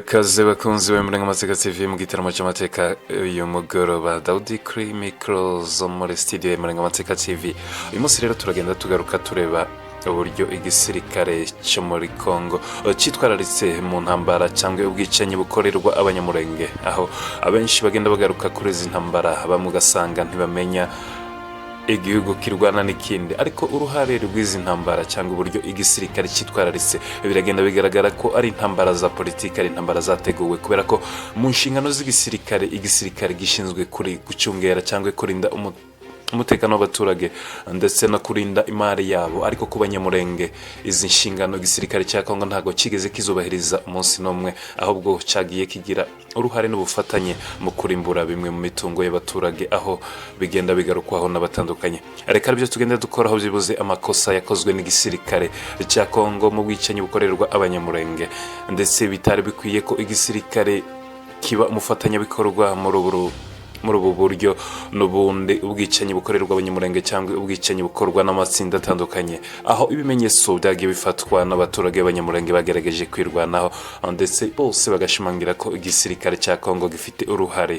kaze bakunzi b'Imurenge Amateka TV mu gitaramo cy'amateka uyu mugoroba. Daudi kuri mikoro zo muri studio y'Imurenge Amateka TV. Uyu munsi rero turagenda tugaruka tureba uburyo igisirikare cyo muri Congo cyitwararitse mu ntambara cyangwa ubwicanyi bukorerwa abanyamurenge, aho abenshi bagenda bagaruka kuri izi ntambara, bamwe ugasanga ntibamenya igihugu kirwana n'ikindi, ariko uruhare rw'izi ntambara cyangwa uburyo igisirikare cyitwararitse biragenda bigaragara ko ari intambara za politiki, ari intambara zateguwe, kubera ko mu nshingano z'igisirikare, igisirikare gishinzwe kuri gucungera cyangwa kurinda umutekano w'abaturage ndetse no kurinda imari yabo, ariko ku banyamurenge izi nshingano igisirikare cya Kongo ntabwo kigeze kizubahiriza umunsi n'umwe, ahubwo cyagiye kigira uruhare n'ubufatanye mu kurimbura bimwe mu mitungo y'abaturage, aho bigenda bigarukwaho n'abatandukanye. Reka aribyo tugenda dukoraho byibuze amakosa yakozwe n'igisirikare cya Kongo mu bwicanyi bukorerwa abanyamurenge, ndetse bitari bikwiye ko igisirikare kiba umufatanyabikorwa muri ubu buryo n'ubundi ubwicanyi bukorerwa abanyamurenge cyangwa ubwicanyi bukorwa n'amatsinda atandukanye, aho ibimenyetso byagiye bifatwa n'abaturage b'abanyamurenge bagerageje kwirwanaho, ndetse bose bagashimangira ko igisirikare cya Kongo gifite uruhare.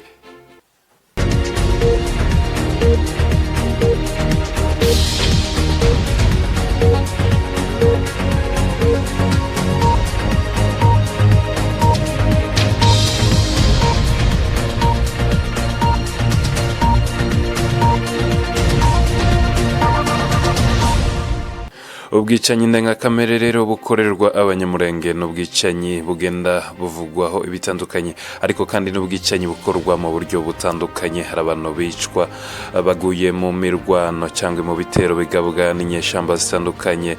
Ubwicanyi ndengakamere rero bukorerwa abanyamurenge n'ubwicanyi bugenda buvugwaho ibitandukanye, ariko kandi n'ubwicanyi bukorwa mu buryo butandukanye. Hari abantu bicwa baguye mu mirwano cyangwa mu bitero bigabwa n'inyeshyamba zitandukanye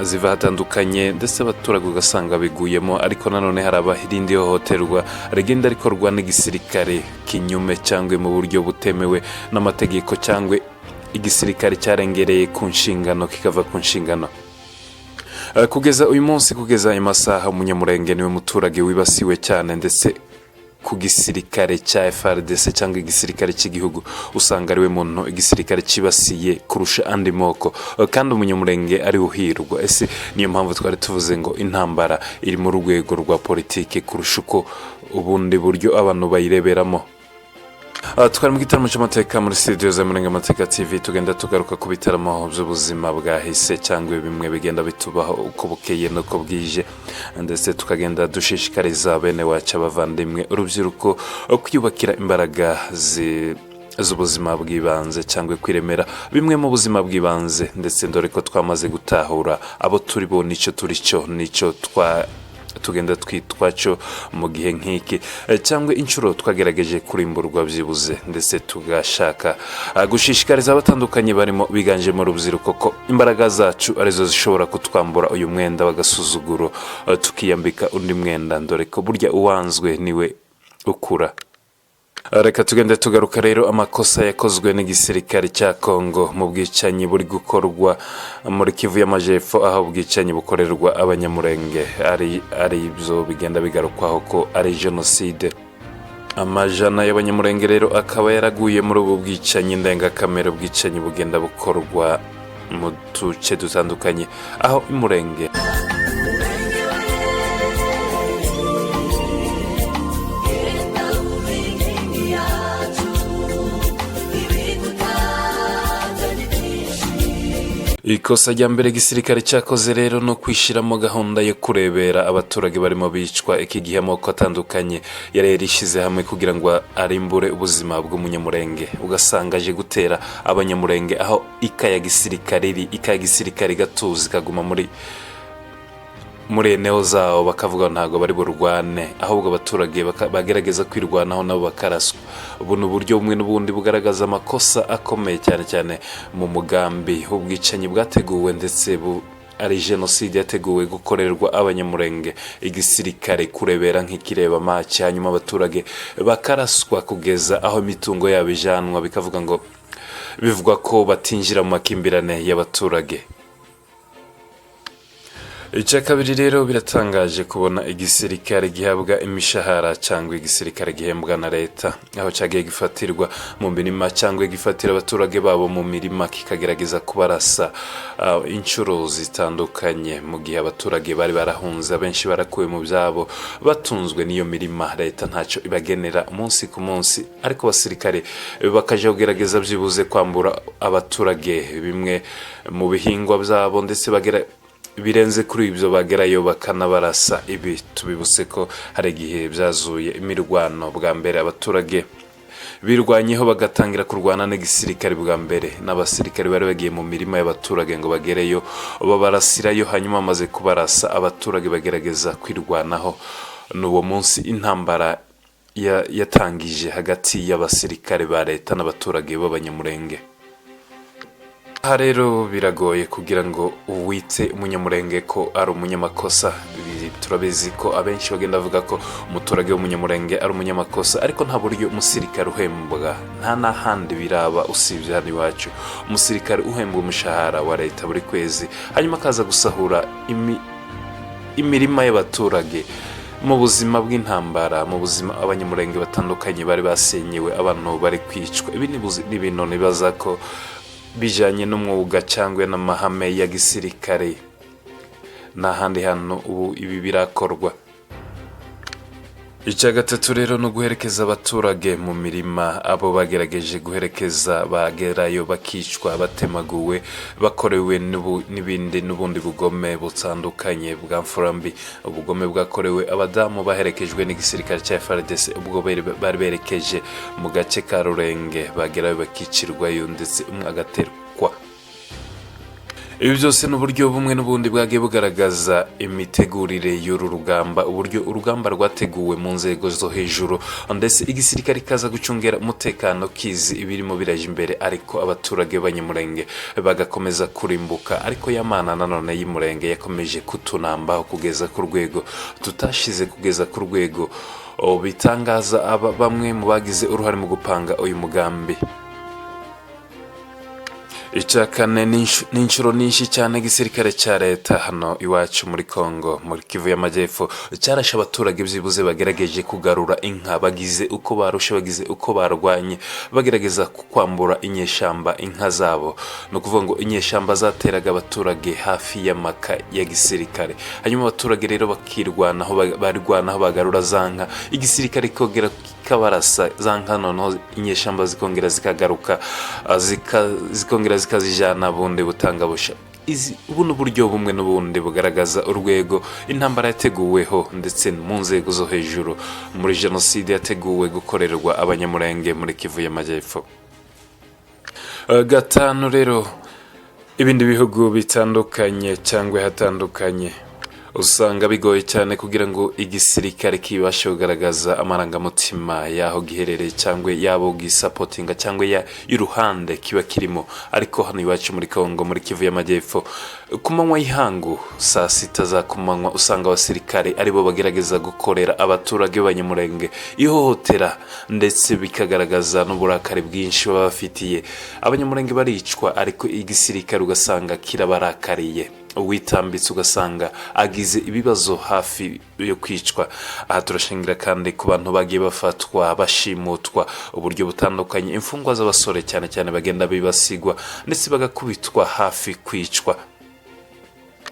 ziva hatandukanye, ndetse abaturage ugasanga biguyemo, ariko nanone hari abahinda ihohoterwa rigenda rikorwa n'igisirikare kinyume cyangwa mu buryo butemewe n'amategeko, cyangwa igisirikare cyarengereye ku nshingano kikava ku nshingano. Kugeza uyu munsi, kugeza aya masaha, umunyamurenge niwe muturage wibasiwe cyane, ndetse ku gisirikare cya FARDC cyangwa igisirikare cy'igihugu usanga ariwe muntu igisirikare kibasiye kurusha andi moko, kandi umunyamurenge ari uhirwa. Ese niyo mpamvu twari tuvuze ngo intambara iri mu rwego rwa politiki kurusha uko ubundi buryo abantu bayireberamo. Twari mu gitaramo cy'amateka muri studio z'Imurenge Amateka TV, tugenda tugaruka ku bitaramo by'ubuzima bwahise cyangwa bimwe bigenda bitubaho uko bukeye n'uko bwije, ndetse tukagenda dushishikariza bene wacu abavandimwe urubyiruko kwiyubakira imbaraga z'ubuzima bw'ibanze cyangwa kwiremera bimwe mu buzima bw'ibanze, ndetse dore ko twamaze gutahura abo turi bo n'icyo turi cyo, n'icyo tugenda twitwa cyo mu gihe nk'iki, cyangwa inshuro twagerageje kurimburwa byibuze, ndetse tugashaka gushishikariza abatandukanye barimo biganjemo urubyiruko ko imbaraga zacu arizo zishobora kutwambura uyu mwenda w'agasuzuguro, tukiyambika undi mwenda, dore ko burya uwanzwe niwe ukura. Reka tugende tugaruka rero amakosa yakozwe n'igisirikare cya Kongo mu bwicanyi buri gukorwa muri Kivu y'Amajepfo, aho ubwicanyi bukorerwa abanyamurenge ari ibyo bigenda bigarukwaho ko ari jenoside. Amajana y'abanyamurenge rero akaba yaraguye muri ubu bwicanyi ndengakamere, ubwicanyi bugenda bukorwa mu duce dutandukanye, aho imurenge ikosa rya mbere igisirikare cyakoze rero no kwishyiramo gahunda yo kurebera abaturage barimo bicwa. Iki gihe amoko atandukanye yari yarishyize hamwe kugira ngo arimbure ubuzima bw'umunyamurenge, ugasanga aje gutera abanyamurenge aho ikaya gisirikare gatuzi kaguma muri eneo zabo, bakavuga ntabwo bari burwane, ahubwo abaturage bagerageza kwirwanaho nabo bakaraswa. Ubu ni uburyo bumwe n'ubundi bugaragaza amakosa akomeye cyane mu mugambi w'ubwicanyi bwateguwe, ndetse ari jenoside yateguwe gukorerwa abanyamurenge, igisirikare kurebera nk'ikireba make, hanyuma abaturage bakaraswa kugeza aho imitungo yabo ijanwa, bivugwa ko batinjira mu makimbirane y'abaturage. icya kabiri rero biratangaje kubona igisirikare gihabwa imishahara cyangwa igisirikare gihembwa na leta, aho cyagiye gifatirwa mu mirima cyangwa gifatira abaturage babo mu mirima kikagerageza kubarasa inshuro zitandukanye, mu gihe abaturage bari barahunze, abenshi barakuwe mu byabo batunzwe n'iyo mirima. Leta ntacyo ibagenera umunsi ku munsi, ariko abasirikare bakajya kugerageza byibuze kwambura abaturage bimwe mu bihingwa byabo, ndetse birenze kuri ibyo bagerayo bakanabarasa. Ibi tubibutse ko hari igihe byazuye imirwano. Bwa mbere abaturage birwanyeho bagatangira kurwana n'igisirikare, bwa mbere n'abasirikare bari bagiye mu mirima y'abaturage ngo bagereyo babarasirayo, hanyuma bamaze kubarasa abaturage bagerageza kwirwanaho. n'uwo munsi intambara yatangije hagati y'abasirikare ba leta n'abaturage b'abanyamurenge. Aha rero biragoye kugira ngo uwite umunyamurenge ko ari umunyamakosa. Turabizi ko abenshi bagenda bavuga ko umuturage w'umunyamurenge ari umunyamakosa, ariko nta buryo umusirikare uhembwa, nta n'ahandi biraba usibye hano iwacu. Umusirikare uhembwa umushahara wa leta buri kwezi, hanyuma akaza gusahura imirima y'abaturage mu buzima bw'intambara, mu buzima abanyamurenge batandukanye bari basenyewe, abantu bari kwicwa. Ibi ni ibintu nibaza ko bijanye n'umwuga cyangwa n'amahame ya gisirikare, nta handi hantu ubu ibi birakorwa. Icya gatatu rero no guherekeza abaturage mu mirima, abo bagerageje guherekeza bagerayo bakicwa, batemaguwe, bakorewe n'ubundi bugome butandukanye bwa mfurambi. Ubugome bwakorewe abadamu baherekejwe n'igisirikare cya FARDC ubwo bari berekeje mu gace ka Rurenge, bagerayo bakicirwayo ndetse umwe agaterwa. Ibi byose n'uburyo bumwe n'ubundi bwagiye bugaragaza imitegurire y'uru rugamba, uburyo urugamba rwateguwe mu nzego zo hejuru, ndetse igisirikare kaza gucungera umutekano kizi ibirimo biraje imbere, ariko abaturage b'abanyamurenge bagakomeza kurimbuka. Ariko Yamana nanone y'Umurenge yakomeje kutunambaho kugeza ku rwego tutashize, kugeza ku rwego bitangaza bamwe mu bagize uruhare mu gupanga uyu mugambi. Icya kane ni inshuro nyinshi cyane igisirikare cya leta hano iwacu muri Kongo, muri Kivu y'Amajyepfo, cyarashe abaturage byibuze bagerageje kugarura inka, bagize uko barusha, bagize uko barwanye, bagerageza kwambura inyeshamba inka zabo. No kuvuga ngo inyeshamba zateraga abaturage hafi y'amaka ya gisirikare, hanyuma abaturage rero bakirwanaho, barwanaho bagarura za nka, igisirikare kongera kikabarasa za nka, noneho inyeshamba zikongera zikagaruka, zikongera zikazijana bundi butangabusha. Ubu n'uburyo bumwe n'ubundi bugaragaza urwego intambara yateguweho, ndetse mu nzego zo hejuru muri jenoside yateguwe gukorerwa abanyamurenge muri Kivu y'Amajyepfo. Gatanu rero, ibindi bihugu bitandukanye cyangwa hatandukanye usanga bigoye cyane kugira ngo igisirikare kibashe kugaragaza amarangamutima y'aho giherereye cyangwa yabo gisapotinga cyangwa y'uruhande kiba kirimo. Ariko hano iwacu muri Kongo muri Kivu y'Amajyepfo, ku manywa y'ihangu saa 6 za kumanywa usanga abasirikare aribo bagerageza gukorera abaturage b'abanyamurenge ihohotera, ndetse bikagaragaza n'uburakari bwinshi baba bafitiye. Abanyamurenge baricwa, ariko igisirikare ugasanga kirabarakariye, uwitambitse ugasanga agize ibibazo hafi yo kwicwa. Aha turashingira kandi ku bantu bagiye bafatwa, bashimutwa uburyo butandukanye, imfungwa z'abasore cyane cyane bagenda bibasigwa ndetse bagakubitwa hafi kwicwa.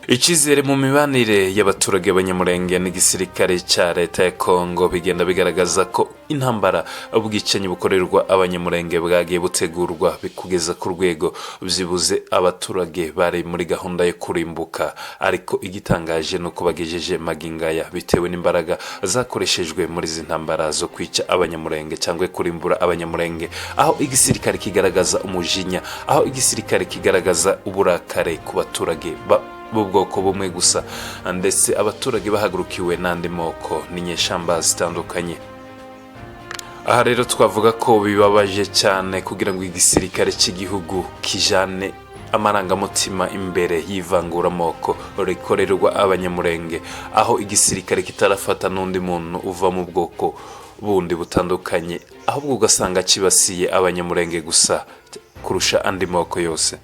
Icyizere mu mibanire y'abaturage b'abanyamurenge n'igisirikare cya leta ya Kongo bigenda bigaragaza ko intambara, ubwicanyi bukorerwa abanyamurenge bwagiye butegurwa kugeza ku rwego byibuze abaturage bari muri gahunda yo kurimbuka. Ariko igitangaje nuko bagejeje magingaya bitewe n'imbaraga zakoreshejwe muri izi ntambara zo kwica abanyamurenge cyangwa kurimbura abanyamurenge, aho igisirikare kigaragaza umujinya, aho igisirikare kigaragaza uburakare ku baturage b'ubwoko bumwe gusa, ndetse abaturage bahagurukiwe n'andi moko n'inyeshamba zitandukanye. Aha rero twavuga ko bibabaje cyane kugira ngo igisirikare cy'igihugu kijane amarangamutima imbere y'ivanguramoko rikorerwa abanyamurenge, aho igisirikare kitarafata n'undi muntu uva mu bwoko bundi butandukanye, ahubwo ugasanga kibasiye abanyamurenge gusa kurusha andi moko yose.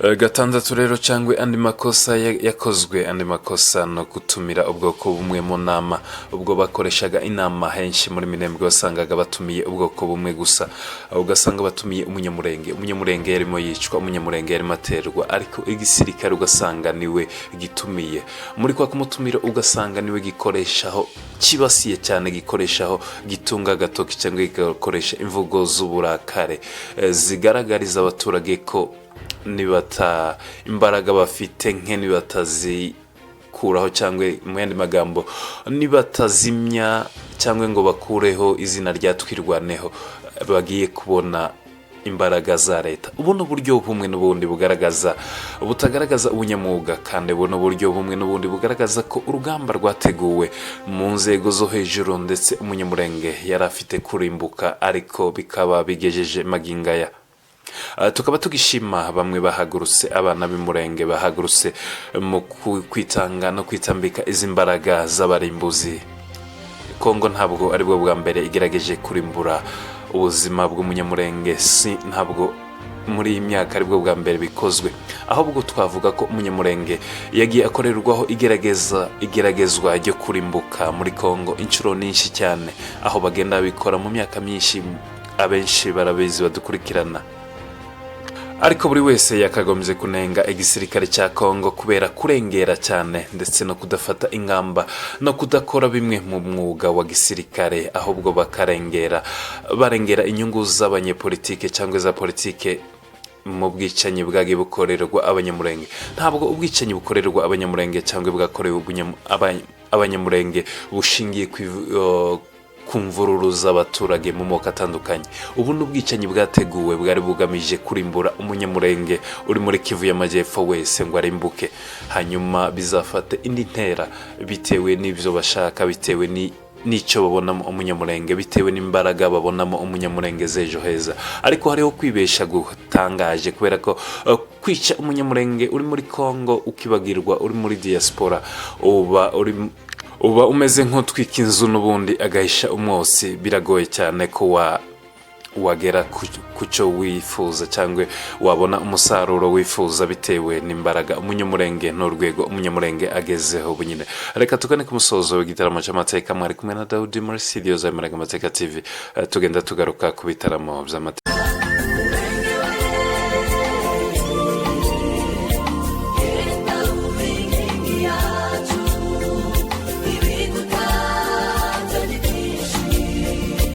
gatandatu rero cyangwa andi makosa yakozwe, andi makosa no gutumira ubwoko bumwe mu nama. Ubwo bakoreshaga inama henshi muri Minembwe wasangaga batumiye ubwoko bumwe gusa, ugasanga batumiye umunyamurenge yarimo yicwa, umunyamurenge yarimo aterwa, ariko igisirikare ugasanga niwe gitumiye. Muri kwa kumutumira ugasanga niwe gikoreshaho kibasiye cyane, gikoreshaho gitunga agatoki cyangwa gikoresha imvugo z'uburakare zigaragariza abaturage ko nibata imbaraga bafite nke nibatazikuraho, cyangwa mu yandi magambo nibatazimya cyangwa ngo bakureho izina rya Twirwaneho, bagiye kubona imbaraga za leta. Ubu ni uburyo bumwe n'ubundi butagaragaza ubunyamwuga, kandi ubu ni uburyo bumwe n'ubundi bugaragaza ko urugamba rwateguwe mu nzego zo hejuru, ndetse umunyamurenge yari afite kurimbuka, ariko bikaba bigejeje magingaya. Tukaba tugishima bamwe bahagurutse, abana b'Umurenge bahagurutse mu kwitanga no kwitambika izi mbaraga z'abarimbuzi. Kongo ntabwo ari bwo bwa mbere igerageje kurimbura ubuzima bw'umunyamurenge, ntabwo muri iyi myaka ari bwo bwa mbere bikozwe, ahubwo twavuga ko umunyamurenge yagiye akorerwaho igeragezwa ryo kurimbuka muri Kongo inshuro nyinshi cyane, aho bagenda bikora mu myaka myinshi. Abenshi barabizi badukurikirana, ariko buri wese yakagombye kunenga igisirikare cya Kongo kubera kurengera cyane, ndetse no kudafata ingamba no kudakora bimwe mu mwuga wa gisirikare, ahubwo barengera inyungu z'abanyepolitike cyangwa za politike mu bwicanyi bwagiye bukorerwa abanyamurenge. Ntabwo ubwicanyi bukorerwa abanyamurenge cyangwa bwakorewe abanyamurenge bushingiye ku mvururu z'abaturage mu moko atandukanye. Ubu n'ubwicanyi bwateguwe bwari bugamije kurimbura umunyamurenge uri muri Kivu y'Amajyepfo wese ngo arimbuke, hanyuma bizafata indi ntera bitewe n'ibyo bashaka, bitewe n'icyo babonamo umunyamurenge, bitewe n'imbaraga babonamo umunyamurenge z'ejo heza. Ariko hariho kwibesha gutangaje, kubera ko kwica umunyamurenge uri muri Kongo ukibagirwa uri muri diaspora, uba umeze nk'utwika inzu n'ubundi agahisha umwotsi. Biragoye cyane ko wagera ku cyo wifuza cyangwa wabona umusaruro wifuza bitewe n'imbaraga umunyamurenge n'urwego umunyamurenge agezeho bunyine. Reka tugane ku musozo w'igitaramo cy'amateka. Mwari kumwe na Daudi muri studio za Imbaraga Amateka TV, tugenda tugaruka ku bitaramo by'amateka.